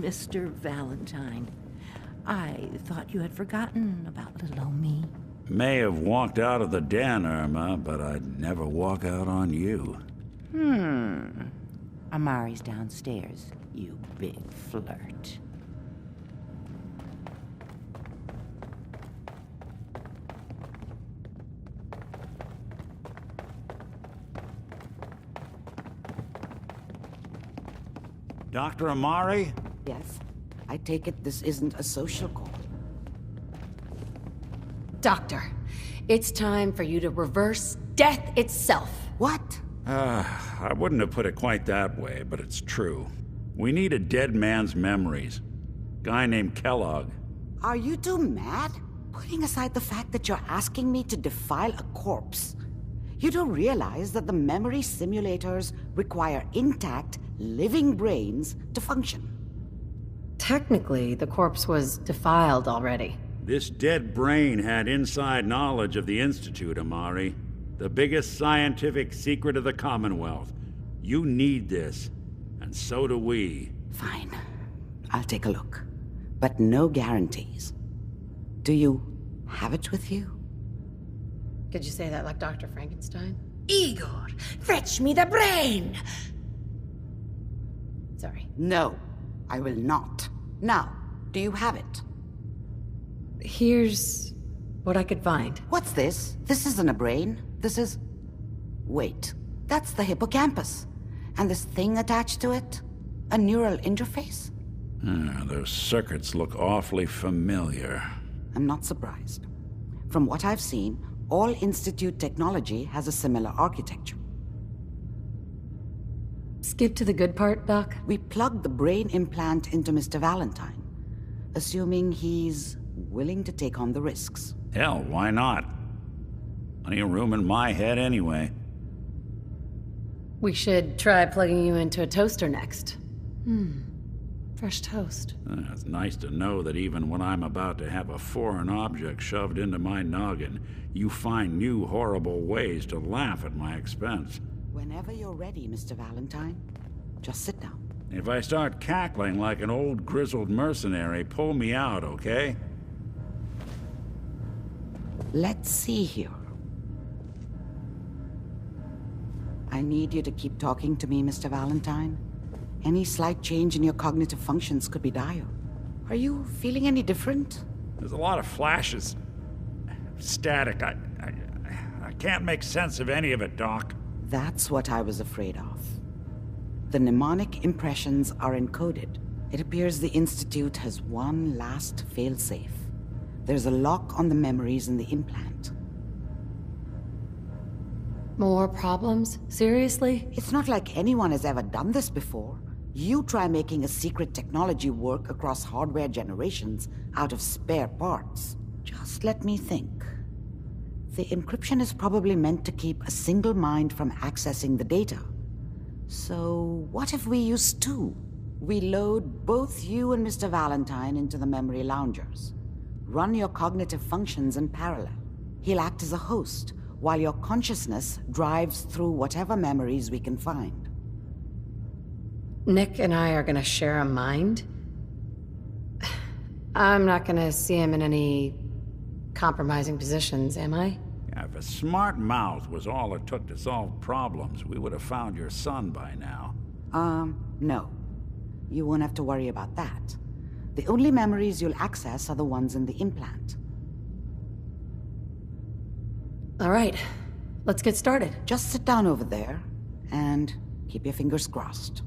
Mr. Valentine. I thought you had forgotten about little old me. May have walked out of the den, Irma, but I'd never walk out on you. Amari's downstairs, you big flirt. Dr. Amari? Yes? I take it this isn't a social call. Doctor, it's time for you to reverse death itself. What? I wouldn't have put it quite that way, but it's true. We need a dead man's memories. Guy named Kellogg. Are you two mad? Putting aside the fact that you're asking me to defile a corpse, you do realize that the memory simulators require intact, living brains to function. Technically, the corpse was defiled already. This dead brain had inside knowledge of the Institute, Amari. The biggest scientific secret of the Commonwealth. You need this, and so do we. Fine. I'll take a look. But no guarantees. Do you have it with you? Could you say that like Dr. Frankenstein? Igor, fetch me the brain! Sorry. No, I will not. Now, do you have it? Here's what I could find. What's this? This isn't a brain. This is... Wait, that's the hippocampus. And this thing attached to it? A neural interface? Those circuits look awfully familiar. I'm not surprised. From what I've seen, all Institute technology has a similar architecture. Skip to the good part, Doc. We plugged the brain implant into Mr. Valentine, assuming he's willing to take on the risks. Hell, why not? Plenty of room in my head anyway. We should try plugging you into a toaster next. Fresh toast. It's nice to know that even when I'm about to have a foreign object shoved into my noggin, you find new horrible ways to laugh at my expense. Whenever you're ready, Mr. Valentine, just sit down. If I start cackling like an old grizzled mercenary, pull me out, okay? Let's see here. I need you to keep talking to me, Mr. Valentine. Any slight change in your cognitive functions could be dire. Are you feeling any different? There's a lot of flashes. Static. I can't make sense of any of it, Doc. That's what I was afraid of. The mnemonic impressions are encoded. It appears the Institute has one last failsafe. There's a lock on the memories in the implant. More problems? Seriously? It's not like anyone has ever done this before. You try making a secret technology work across hardware generations out of spare parts. Just let me think. The encryption is probably meant to keep a single mind from accessing the data. So what if we use two? We load both you and Mr. Valentine into the memory loungers. Run your cognitive functions in parallel. He'll act as a host, while your consciousness drives through whatever memories we can find. Nick and I are gonna share a mind? I'm not gonna see him in any compromising positions, am I? Yeah, if a smart mouth was all it took to solve problems, we would have found your son by now. No. You won't have to worry about that. The only memories you'll access are the ones in the implant. All right, let's get started. Just sit down over there and keep your fingers crossed.